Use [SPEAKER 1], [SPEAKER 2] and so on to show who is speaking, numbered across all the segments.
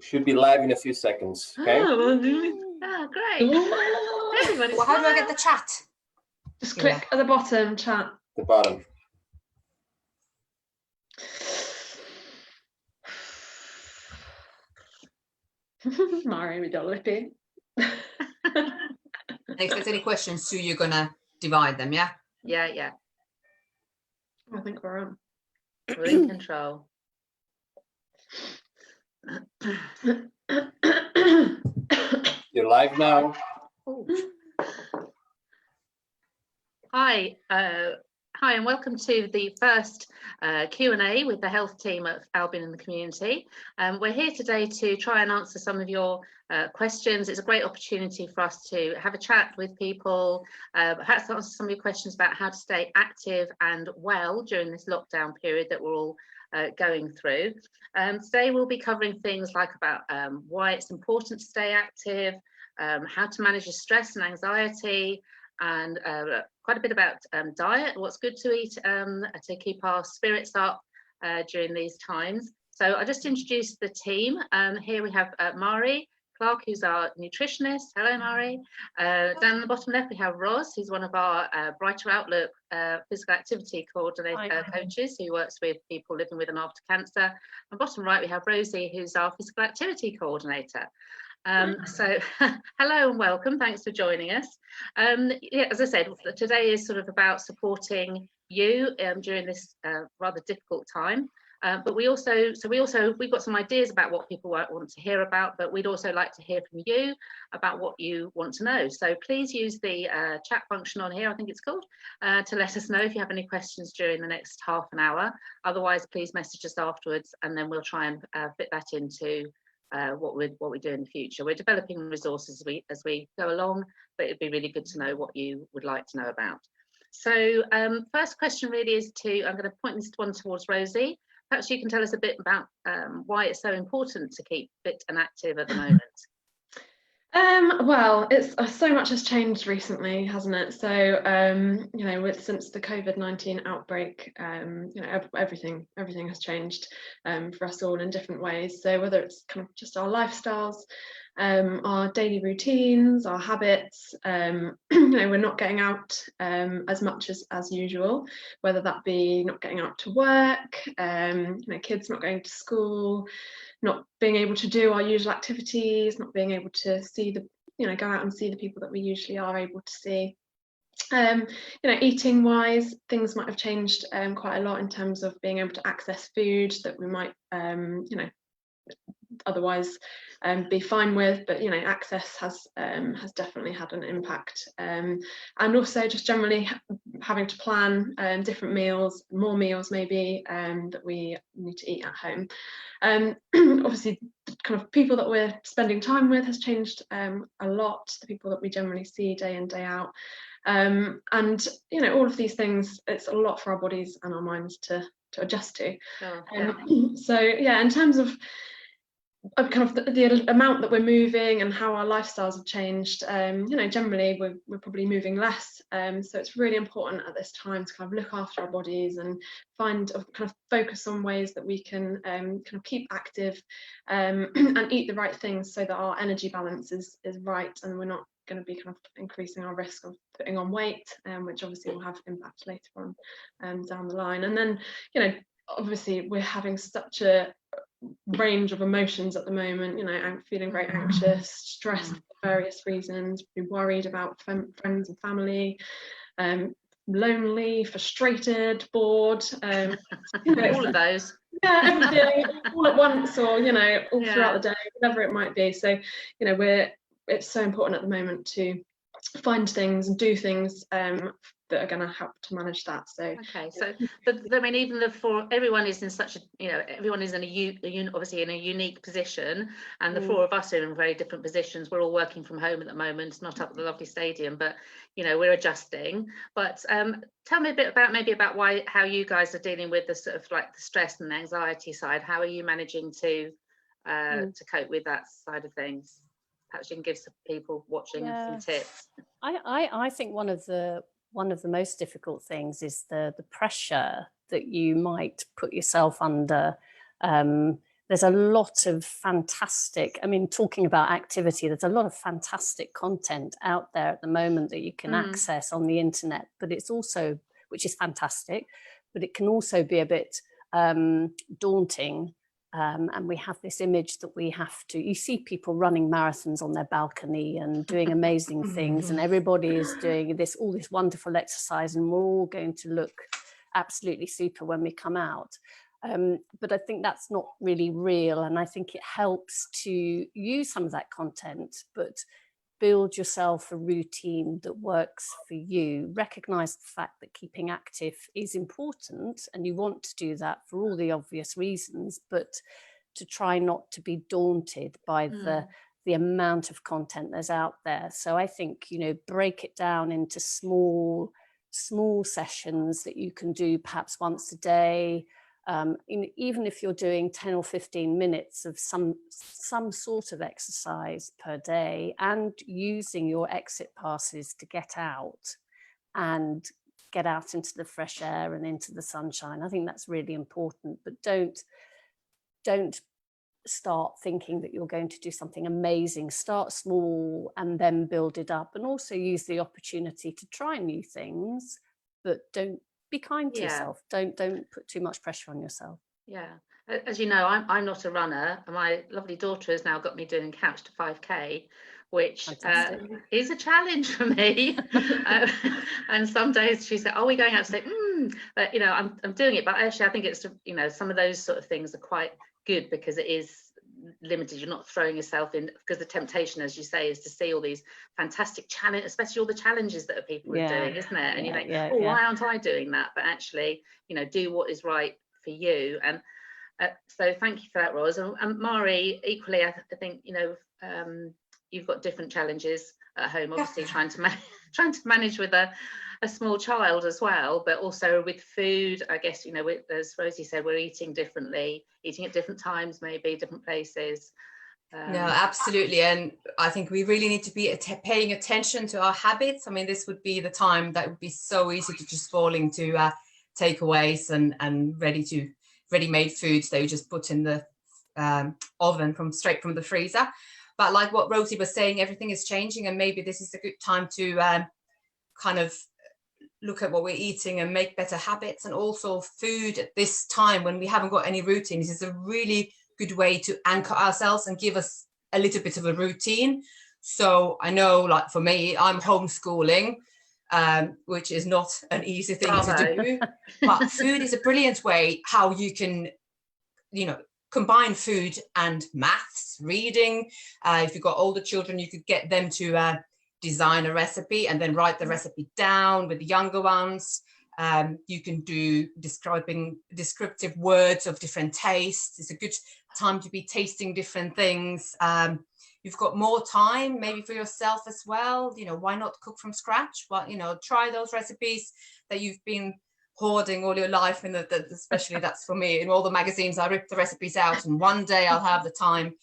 [SPEAKER 1] Should be live in a few seconds. Okay.
[SPEAKER 2] Great. Everybody.
[SPEAKER 3] Well, how do I get the chat?
[SPEAKER 2] Just click at the bottom, chat.
[SPEAKER 1] The bottom.
[SPEAKER 2] Mari with your lippy.
[SPEAKER 3] If there's any questions, Sue, you're gonna divide them, yeah?
[SPEAKER 4] Yeah.
[SPEAKER 2] I think we're on.
[SPEAKER 4] We're in control.
[SPEAKER 1] You're live now.
[SPEAKER 4] Ooh. Hi, and welcome to the first Q&A with the health team at Albion in the Community. We're here today to try and answer some of your questions. It's a great opportunity for us to have a chat with people, perhaps answer some of your questions about how to stay active and well during this lockdown period that we're all going through. Today we'll be covering things like about why it's important to stay active, how to manage your stress and anxiety, and quite a bit about diet, what's good to eat to keep our spirits up during these times. So I'll just introduce the team. Here we have Mari Clark, who's our nutritionist. Hello, Mari. Down the bottom left, we have Ros, who's one of our Brighter Outlook physical activity coordinator coaches who works with people living with and after cancer. And bottom right, we have Rosie, who's our physical activity coordinator. So hello and welcome, thanks for joining us. Yeah, as I said, today is sort of about supporting you during this rather difficult time, but we've got some ideas about what people want to hear about, but we'd also like to hear from you about what you want to know. So please use the chat function on here, I think it's called, to let us know if you have any questions during the next half an hour. Otherwise, please message us afterwards and then we'll try and fit that into what we do in the future. We're developing resources as we go along, but it'd be really good to know what you would like to know about. So first question really is I'm going to point this one towards Rosie. Perhaps you can tell us a bit about why it's so important to keep fit and active at the moment.
[SPEAKER 2] Well, it's so much has changed recently, hasn't it? So you know, since the COVID-19 outbreak, you know, everything has changed for us all in different ways. So whether it's kind of just our lifestyles, our daily routines, our habits, you know, we're not getting out as much as usual, whether that be not getting out to work, you know, kids not going to school, not being able to do our usual activities, not being able to see go out and see the people that we usually are able to see. You know, eating wise, things might have changed quite a lot in terms of being able to access food that we might, you know, otherwise be fine with, but you know, access has definitely had an impact, and also just generally having to plan different meals, more meals maybe, that we need to eat at home. Obviously the kind of people that we're spending time with has changed a lot, the people that we generally see day in day out, and you know, all of these things, it's a lot for our bodies and our minds to adjust to. So yeah, in terms of kind of the amount that we're moving and how our lifestyles have changed, you know, generally we're probably moving less, so it's really important at this time to kind of look after our bodies and kind of focus on ways that we can kind of keep active, and eat the right things so that our energy balance is right and we're not going to be kind of increasing our risk of putting on weight, which obviously will have impact later on down the line. And then, you know, obviously we're having such a range of emotions at the moment, you know, I'm feeling very anxious, stressed for various reasons, be worried about friends and family, lonely, frustrated, bored,
[SPEAKER 4] you know, all of those.
[SPEAKER 2] Yeah, everything all at once, or you know, all throughout the day, whatever it might be. So you know, it's so important at the moment to find things and do things that are going to help to manage that. So
[SPEAKER 4] okay, so but I mean, even for everyone is in such a, you know, everyone is in obviously in a unique position, and the four of us are in very different positions. We're all working from home at the moment, not up at the lovely stadium, but you know, we're adjusting. But tell me a bit about how you guys are dealing with the sort of like the stress and the anxiety side. How are you managing to cope with that side of things? Perhaps you can give some people watching some tips.
[SPEAKER 5] I think one of the most difficult things is the pressure that you might put yourself under, the there's a lot of fantastic, I mean, talking about activity, there's a lot of fantastic content out there at the moment that you can access on the internet, but it's also, which is fantastic, but it can also be a bit daunting. And we have this image that we have to, you see people running marathons on their balcony and doing amazing things, and everybody is doing this, all this wonderful exercise, and we're all going to look absolutely super when we come out. But I think that's not really real. And I think it helps to use some of that content, but build yourself a routine that works for you. Recognize the fact that keeping active is important, and you want to do that for all the obvious reasons, but to try not to be daunted by the amount of content there's out there. So I think, you know, break it down into small sessions that you can do perhaps once a day. Even if you're doing 10 or 15 minutes of some sort of exercise per day, and using your exit passes to get out into the fresh air and into the sunshine. I think that's really important, but don't start thinking that you're going to do something amazing. Start small and then build it up, and also use the opportunity to try new things, but don't be kind to yourself. Don't put too much pressure on yourself.
[SPEAKER 4] Yeah, as you know, I'm not a runner, and my lovely daughter has now got me doing Couch to 5K, which is a challenge for me. And some days she said, "Are we going out today?" But you know, I'm doing it. But actually, I think it's, you know, some of those sort of things are quite good because it is limited. You're not throwing yourself in, because the temptation, as you say, is to see all these fantastic challenges, especially all the challenges that people are doing, isn't it? And you think, why aren't I doing that? But actually, you know, do what is right for you. And so thank you for that, Ros. And Mari, equally, I think, you know, you've got different challenges at home, obviously trying to manage with a small child as well, but also with food. I guess, you know, as Rosie said, we're eating differently, eating at different times, maybe different places.
[SPEAKER 3] No, absolutely. And I think we really need to be paying attention to our habits. I mean, this would be the time that would be so easy to just fall into takeaways and ready-made foods that you just put in the oven straight from the freezer. But like what Rosie was saying, everything is changing, and maybe this is a good time to kind of look at what we're eating and make better habits. And also food at this time when we haven't got any routines is a really good way to anchor ourselves and give us a little bit of a routine. So I know, like for me, I'm homeschooling, which is not an easy thing to do, but food is a brilliant way how you can, you know, combine food and maths, reading. If you've got older children, you could get them to design a recipe and then write the recipe down. With the younger ones, you can do descriptive words of different tastes. It's a good time to be tasting different things. You've got more time maybe for yourself as well. You know, why not cook from scratch? Well, you know, try those recipes that you've been hoarding all your life, and especially that's for me. In all the magazines, I rip the recipes out, and one day I'll have the time.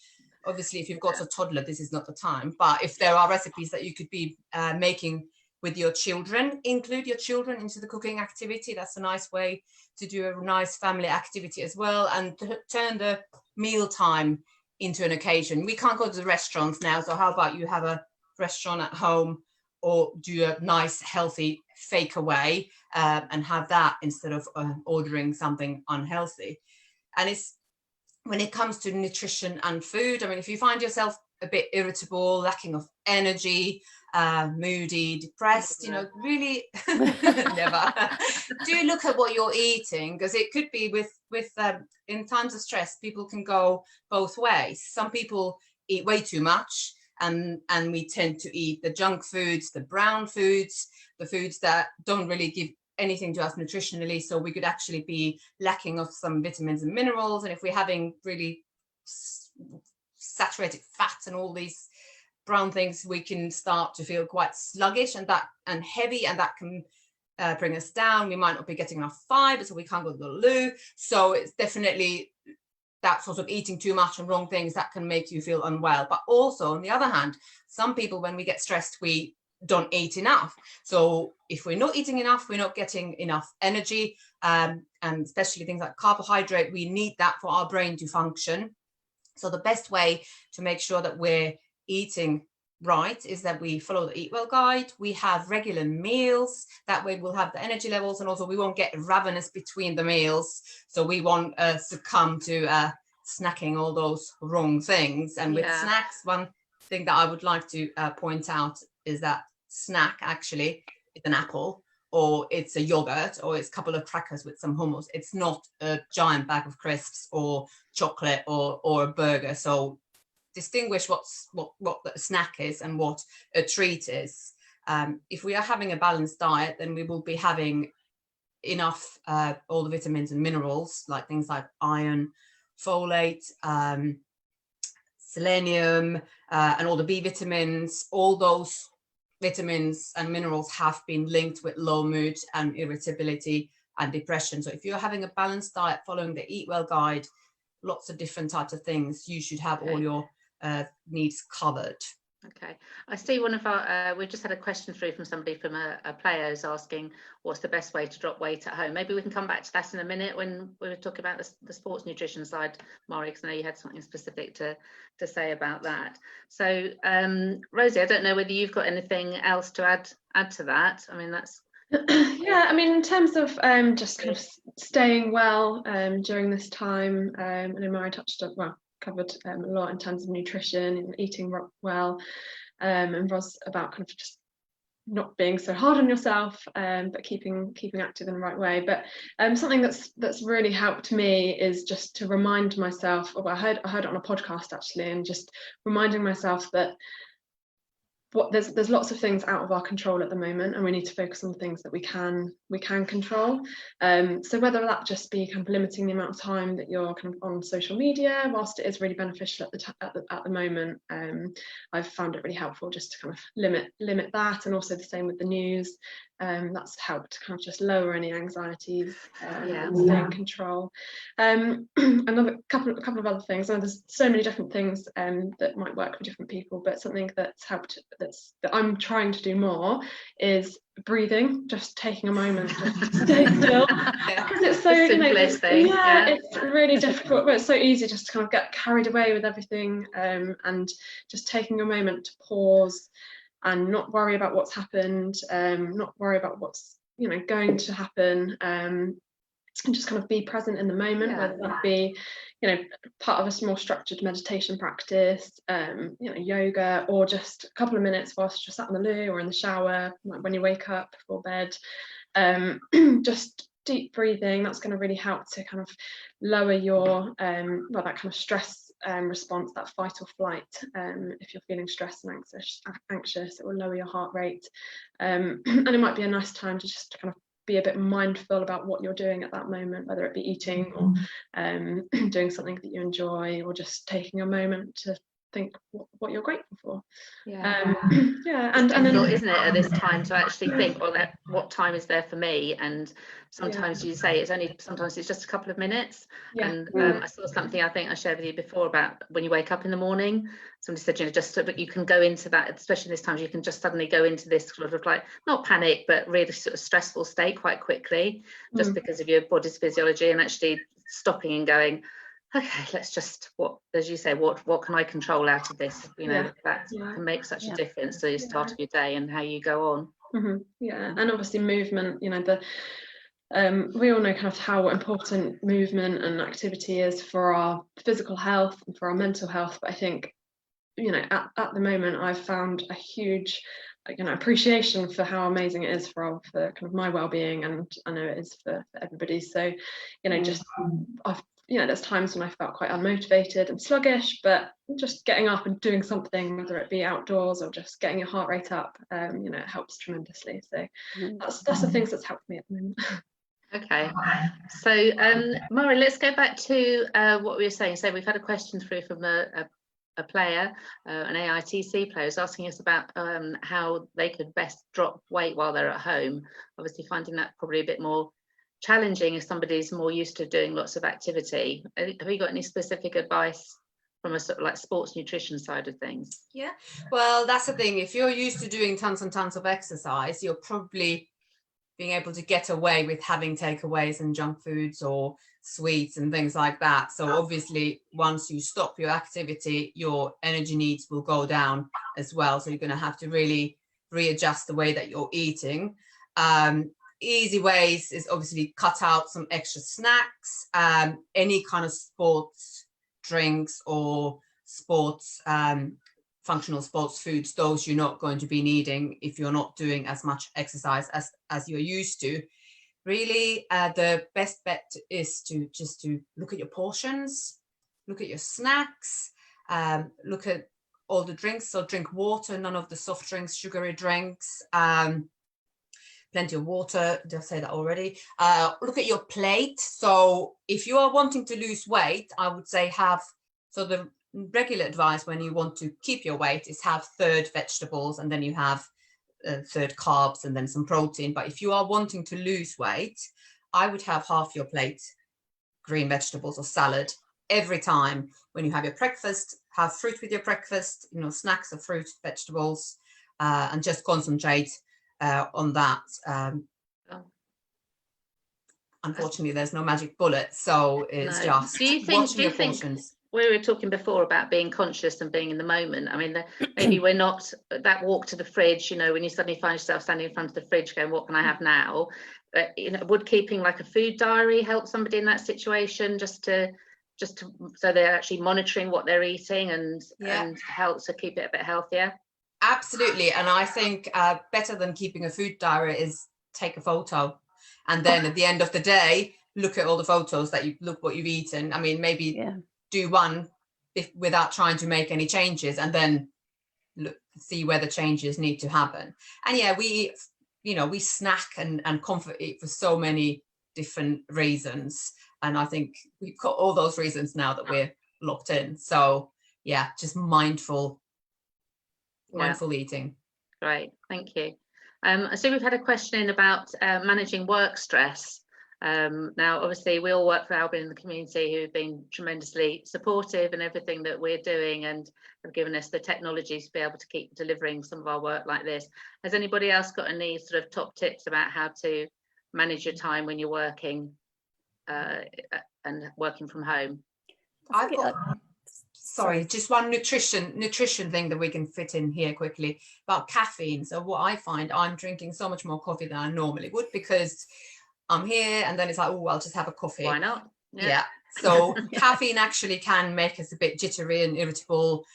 [SPEAKER 3] Obviously, if you've got a toddler, this is not the time. But if there are recipes that you could be making with your children, include your children into the cooking activity. That's a nice way to do a nice family activity as well, and turn the meal time into an occasion. We can't go to the restaurants now, so how about you have a restaurant at home, or do a nice healthy fake away and have that instead of ordering something unhealthy. And it's, when it comes to nutrition and food, I mean, if you find yourself a bit irritable, lacking of energy, moody, depressed, you know, really never do look at what you're eating, because it could be with in times of stress, people can go both ways. Some people eat way too much, and we tend to eat the junk foods, the brown foods, the foods that don't really give anything to us nutritionally, so we could actually be lacking of some vitamins and minerals. And if we're having really saturated fat and all these brown things, we can start to feel quite sluggish and heavy, and that can bring us down. We might not be getting enough fiber, so we can't go to the loo. So it's definitely that sort of eating too much and wrong things that can make you feel unwell. But also, on the other hand, some people, when we get stressed, we don't eat enough. So if we're not eating enough, we're not getting enough energy, and especially things like carbohydrate, we need that for our brain to function. So the best way to make sure that we're eating right is that we follow the Eat Well guide. We have regular meals. That way we'll have the energy levels, and also we won't get ravenous between the meals. So we won't succumb to snacking all those wrong things. And with snacks, one thing that I would like to point out is that snack actually is an apple, or it's a yogurt, or it's a couple of crackers with some hummus. It's not a giant bag of crisps or chocolate or a burger. So distinguish what a snack is and what a treat is. If we are having a balanced diet, then we will be having enough all the vitamins and minerals, like things like iron, folate, selenium, and all the B vitamins. All those vitamins and minerals have been linked with low mood and irritability and depression. So if you're having a balanced diet following the Eat Well guide, lots of different types of things, you should have all your needs covered.
[SPEAKER 4] Okay, I see one of our, we just had a question through from somebody from a player who's asking what's the best way to drop weight at home. Maybe we can come back to that in a minute when we were talking about the sports nutrition side, Mari, because I know you had something specific to say about that. So Rosie, I don't know whether you've got anything else to add to that. I mean, that's
[SPEAKER 2] yeah, I mean, in terms of just kind of staying well during this time, I know Mari touched on, well, covered a lot in terms of nutrition and eating well, and Ros about kind of just not being so hard on yourself, but keeping active in the right way. But something that's really helped me is just to remind myself, or I heard it on a podcast actually, and just reminding myself that there's lots of things out of our control at the moment, and we need to focus on things that we can control. So whether that just be kind of limiting the amount of time that you're kind of on social media, whilst it is really beneficial at the moment, I've found it really helpful just to kind of limit that, and also the same with the news. That's helped kind of just lower any anxieties and stay in control. Another couple of other things. I know there's so many different things that might work for different people, but something that's helped that I'm trying to do more is breathing, just taking a moment to stay still, because it's so, it's really difficult, but it's so easy just to kind of get carried away with everything, and just taking a moment to pause and not worry about what's happened, not worry about what's going to happen, and just kind of be present in the moment, whether that be part of a more structured meditation practice, yoga, or just a couple of minutes whilst you're sat in the loo or in the shower, like when you wake up before bed. Just deep breathing, that's going to really help to kind of lower your that kind of stress response, that fight or flight. If you're feeling stressed and anxious, it will lower your heart rate, and it might be a nice time to just kind of be a bit mindful about what you're doing at that moment, whether it be eating or doing something that you enjoy, or just taking a moment to think what you're grateful for. And then,
[SPEAKER 4] isn't it, at this time to actually think, well, what time is there for me? And sometimes you say sometimes it's just a couple of minutes. And I saw something I think I shared with you before about when you wake up in the morning. Somebody said, just so that you can go into that, especially this time, you can just suddenly go into this sort of like, not panic, but really sort of stressful state quite quickly, just because of your body's physiology, and actually stopping and going, okay, let's just, as you say, what can I control out of this? That can make such a difference to the start of your day and how you go on.
[SPEAKER 2] And obviously movement, we all know kind of how important movement and activity is for our physical health and for our mental health, but I think at the moment I've found a huge appreciation for how amazing it is for kind of my well-being, and I know it is for everybody. So just there's times when I felt quite unmotivated and sluggish, but just getting up and doing something, whether it be outdoors or just getting your heart rate up, it helps tremendously. So that's the things that's helped me at the moment.
[SPEAKER 4] Okay, so Mari, let's go back to what we were saying. So we've had a question through from a player, an AITC player, is asking us about how they could best drop weight while they're at home. Obviously finding that probably a bit more challenging if somebody's more used to doing lots of activity. Have you got any specific advice from a sort of like sports nutrition side of things?
[SPEAKER 3] Yeah, well, that's the thing. If you're used to doing tons and tons of exercise, you're probably being able to get away with having takeaways and junk foods or sweets and things like that. So obviously, once you stop your activity, your energy needs will go down as well. So you're going to have to really readjust the way that you're eating. Easy ways is obviously cut out some extra snacks, any kind of sports drinks or sports functional sports foods, those you're not going to be needing if you're not doing as much exercise as you're used to. Really, the best bet is to look at your portions, look at your snacks, look at all the drinks. So drink water, none of the soft drinks, sugary drinks, plenty of water. Did I say that already? Look at your plate. So if you are wanting to lose weight, I would say the regular advice when you want to keep your weight is have third vegetables, and then you have third carbs, and then some protein. But if you are wanting to lose weight, I would have half your plate green vegetables or salad every time. When you have your breakfast, have fruit with your breakfast, snacks of fruit, vegetables, and just concentrate on that. Unfortunately, there's no magic bullet, so it's just watching your portions.
[SPEAKER 4] We were talking before about being conscious and being in the moment. I mean, maybe we're not that walk to the fridge, when you suddenly find yourself standing in front of the fridge going, what can I have now? But, would keeping like a food diary help somebody in that situation, just to so they're actually monitoring what they're eating and help to keep it a bit healthier?
[SPEAKER 3] Absolutely. And I think better than keeping a food diary is take a photo. And then at the end of the day, look at all the photos that what you've eaten. I mean, maybe do one without trying to make any changes, and then see where the changes need to happen. And we snack and comfort eat for so many different reasons. And I think we've got all those reasons now that we're locked in. So just mindful eating.
[SPEAKER 4] Great, thank you. So we've had a question in about managing work stress. Now, obviously, we all work for Albion in the community, who've been tremendously supportive in everything that we're doing and have given us the technologies to be able to keep delivering some of our work like this. Has anybody else got any sort of top tips about how to manage your time when you're working and working from home?
[SPEAKER 3] I've got, sorry, just one nutrition thing that we can fit in here quickly about caffeine. So what I find, I'm drinking so much more coffee than I normally would because I'm here, and then it's like, oh, I'll just have a coffee.
[SPEAKER 4] Why not?
[SPEAKER 3] Yeah. So caffeine actually can make us a bit jittery and irritable,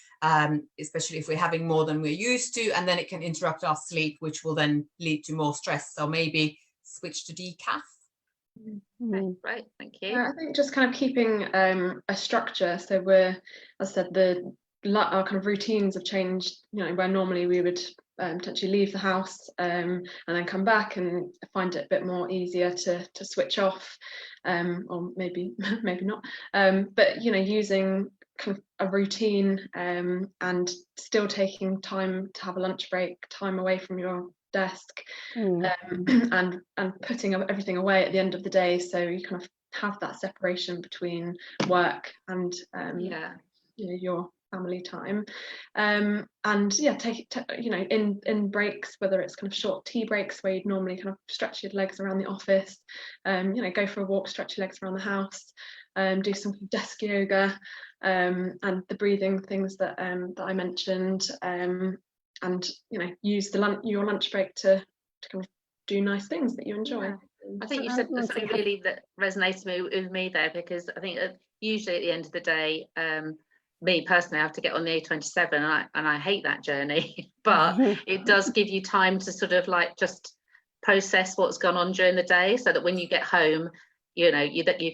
[SPEAKER 3] especially if we're having more than we're used to, and then it can interrupt our sleep, which will then lead to more stress. So maybe switch to decaf.
[SPEAKER 4] Okay, right, thank you.
[SPEAKER 2] I think just kind of keeping a structure. So as I said, our kind of routines have changed. Where normally we would potentially leave the house and then come back and find it a bit more easier to switch off, or maybe not. But using kind of a routine and still taking time to have a lunch break, time away from your desk, and putting everything away at the end of the day, so you kind of have that separation between work and your family time, take in breaks, whether it's kind of short tea breaks where you'd normally kind of stretch your legs around the office, go for a walk, stretch your legs around the house, do some desk yoga, and the breathing things that I mentioned, and use your lunch break to kind of do nice things that you enjoy.
[SPEAKER 4] I think you said something really that resonated with me there, because I think usually at the end of the day, me personally, I have to get on the A27 and I hate that journey, but it does give you time to sort of like just process what's gone on during the day, so that when you get home, you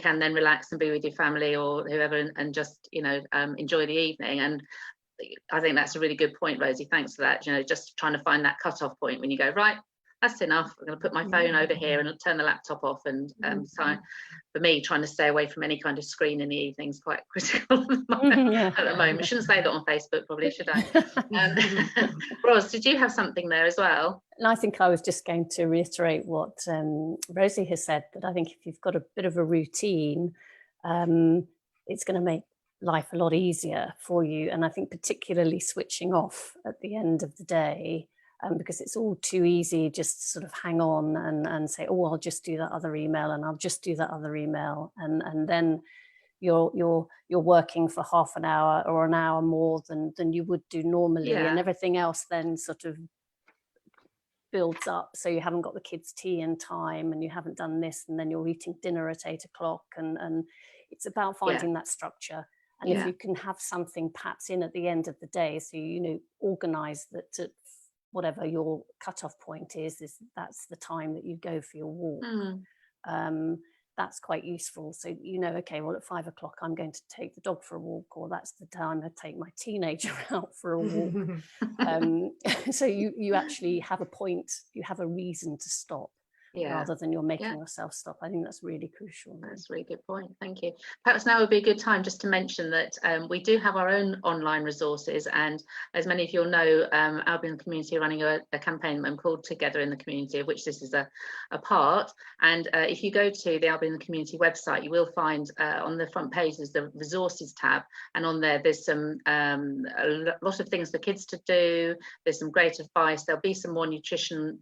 [SPEAKER 4] can then relax and be with your family or whoever and just enjoy the evening. And I think that's a really good point, Rosie. Thanks for that. Just trying to find that cut-off point when you go, right, that's enough. I'm going to put my phone over here and turn the laptop off. And so for me, trying to stay away from any kind of screen in the evening is quite critical at the moment. I shouldn't say that on Facebook, probably, should I? Ros, did you have something there as well?
[SPEAKER 5] And I think I was just going to reiterate what Rosie has said, that I think if you've got a bit of a routine, it's going to make life a lot easier for you. And I think particularly switching off at the end of the day because it's all too easy just to sort of hang on and say, oh, I'll just do that other email and I'll just do that other email. And then you're working for half an hour or an hour more than you would do normally.
[SPEAKER 4] Yeah.
[SPEAKER 5] And everything else then sort of builds up. So you haven't got the kids' tea in time and you haven't done this, and then you're eating dinner at 8 o'clock. And it's about finding that structure. And if you can have something perhaps in at the end of the day, so organize that to whatever your cutoff point is that's the time that you go for your walk. That's quite useful. So okay, well, at 5 o'clock I'm going to take the dog for a walk, or that's the time I take my teenager out for a walk. So you actually have a point, you have a reason to stop. Rather than you're making yourself stop. I think that's really crucial.
[SPEAKER 4] That's a really good point. Thank you. Perhaps now would be a good time just to mention that we do have our own online resources, and as many of you will know, Albion Community are running a campaign called Together in the Community, of which this is a part. And if you go to the Albion Community website, you will find on the front page there's the resources tab, and on there's some a lot of things for kids to do. There's some great advice. There'll be some more nutrition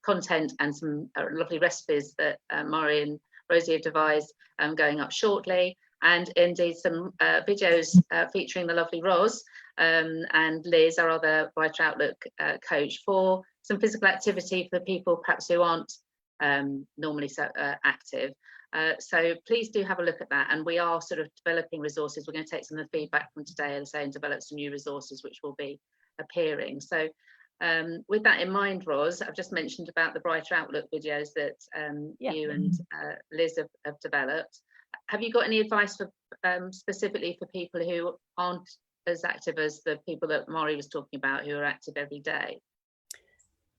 [SPEAKER 4] content and some lovely recipes that Maury and Rosie have devised going up shortly, and indeed some videos featuring the lovely Ros and Liz, our other Brighter Outlook coach, for some physical activity for people perhaps who aren't normally so active. So please do have a look at that, and we are sort of developing resources. We're going to take some of the feedback from today, as I say, and develop some new resources which will be appearing. So with that in mind, Ros, I've just mentioned about the Brighter Outlook videos that you and Liz have developed. Have you got any advice for specifically for people who aren't as active as the people that Maury was talking about, who are active every day?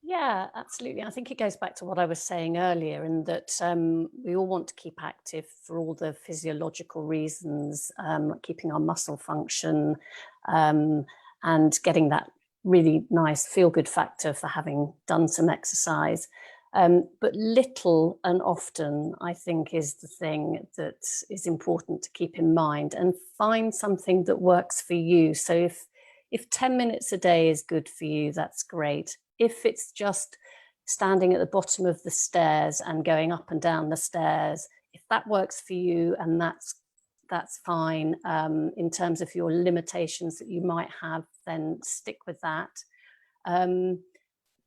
[SPEAKER 5] Yeah, absolutely. I think it goes back to what I was saying earlier, in that we all want to keep active for all the physiological reasons, like keeping our muscle function and getting that really nice feel-good factor for having done some exercise. But little and often, I think, is the thing that is important to keep in mind, and find something that works for you. So if 10 minutes a day is good for you, that's great. If it's just standing at the bottom of the stairs and going up and down the stairs, if that works for you, and that's fine. In terms of your limitations that you might have, then stick with that.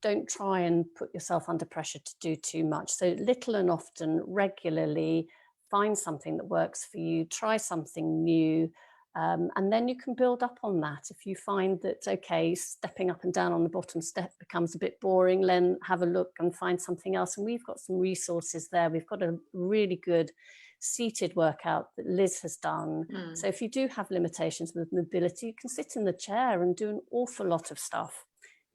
[SPEAKER 5] Don't try and put yourself under pressure to do too much. So little and often, regularly, find something that works for you, try something new, and then you can build up on that. If you find that, okay, stepping up and down on the bottom step becomes a bit boring, then have a look and find something else. And we've got some resources there. We've got a really good seated workout that Liz has done. So if you do have limitations with mobility, you can sit in the chair and do an awful lot of stuff.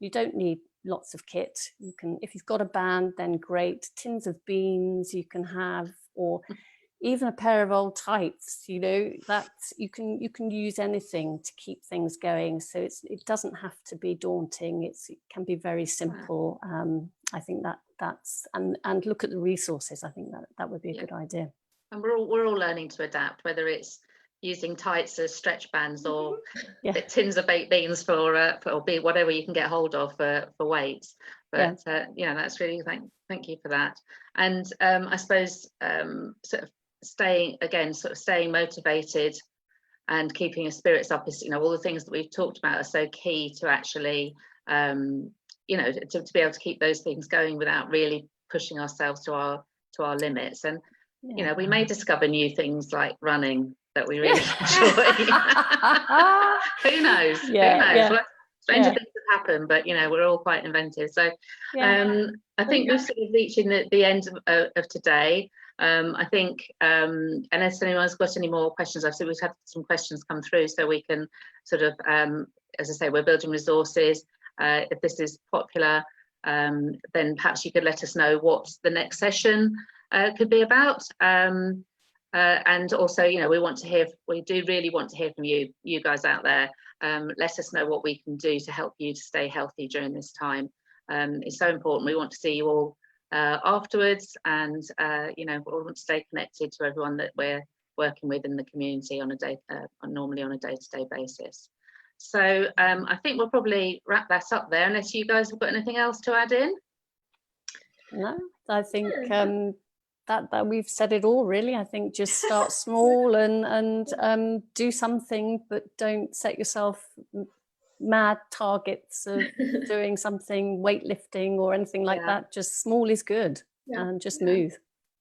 [SPEAKER 5] You don't need lots of kit. You can, if you've got a band, then great. Tins of beans you can have, or even a pair of old tights, that you can use anything to keep things going. So it doesn't have to be daunting. It can be very simple. I think that's and look at the resources. I think that would be a good idea.
[SPEAKER 4] And we're all learning to adapt, whether it's using tights as stretch bands or tins of baked beans for whatever you can get hold of for weights. But that's really thank you for that. And I suppose sort of staying motivated and keeping your spirits up is, all the things that we've talked about are so key to actually to be able to keep those things going without really pushing ourselves to our limits. And we may discover new things like running that we really enjoy. Who knows? Stranger things have happened, but we're all quite inventive. So I think we're sort of reaching the end of today. I think unless anyone's got any more questions, I've seen we've had some questions come through, so we can sort of as I say, we're building resources. If this is popular, then perhaps you could let us know what the next session could be about. And also, we do really want to hear from you guys out there. Let us know what we can do to help you to stay healthy during this time. It's so important. We want to see you all afterwards, and we want to stay connected to everyone that we're working with in the community on normally on a day-to-day basis. So I think we'll probably wrap that up there, unless you guys have got anything else to add in.
[SPEAKER 5] No, I think that we've said it all, really. I think just start small and do something, but don't set yourself mad targets of doing something, weightlifting or anything like that. Just small is good, and just move.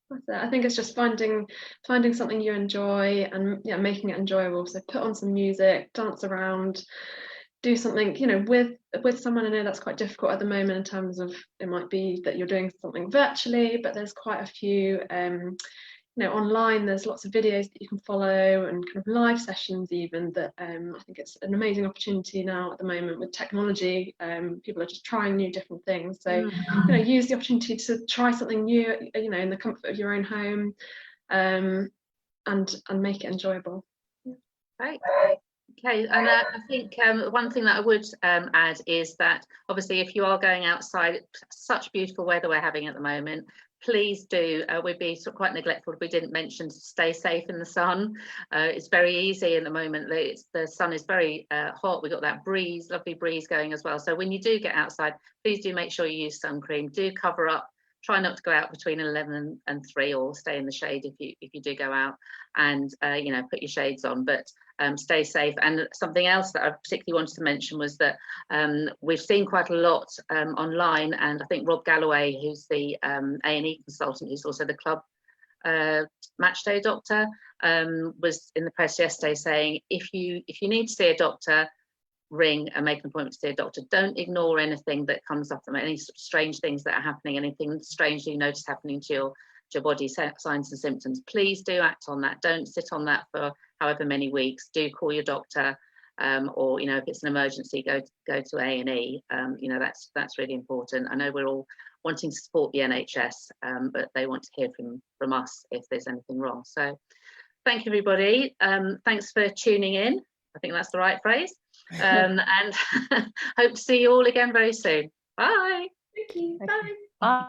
[SPEAKER 2] That's it. I think it's just finding something you enjoy and making it enjoyable. So put on some music, dance around, do something, you know, with someone. I know that's quite difficult at the moment in terms of, it might be that you're doing something virtually, but there's quite a few you know, online there's lots of videos that you can follow, and kind of live sessions even, that I think it's an amazing opportunity now at the moment with technology. People are just trying new different things, so you know, use the opportunity to try something new, you know, in the comfort of your own home, and make it enjoyable.
[SPEAKER 4] Right. Okay, and I think one thing that I would add is that obviously if you are going outside, such beautiful weather we're having at the moment, please do, we'd be sort of quite neglectful if we didn't mention to stay safe in the sun. It's very easy in the moment, the sun is very hot, we've got that breeze, lovely breeze going as well. So when you do get outside, please do make sure you use sun cream, do cover up, try not to go out between 11 and 3, or stay in the shade if you do go out, and you know, put your shades on, but stay safe. And something else that I particularly wanted to mention was that we've seen quite a lot online, and I think Rob Galloway, who's the A&E consultant, who's also the club match day doctor, was in the press yesterday saying, if you need to see a doctor, ring and make an appointment to see a doctor. Don't ignore anything that comes up, any sort of strange things that are happening, anything strange you notice happening to your body, signs and symptoms. Please do act on that. Don't sit on that for however many weeks. Do call your doctor, or you know, if it's an emergency, go to A&E. You know, that's really important. I know we're all wanting to support the NHS, but they want to hear from us if there's anything wrong. So thank you, everybody. Thanks for tuning in. I think that's the right phrase. And hope to see you all again very soon. Bye.
[SPEAKER 2] Thank you.
[SPEAKER 5] Bye.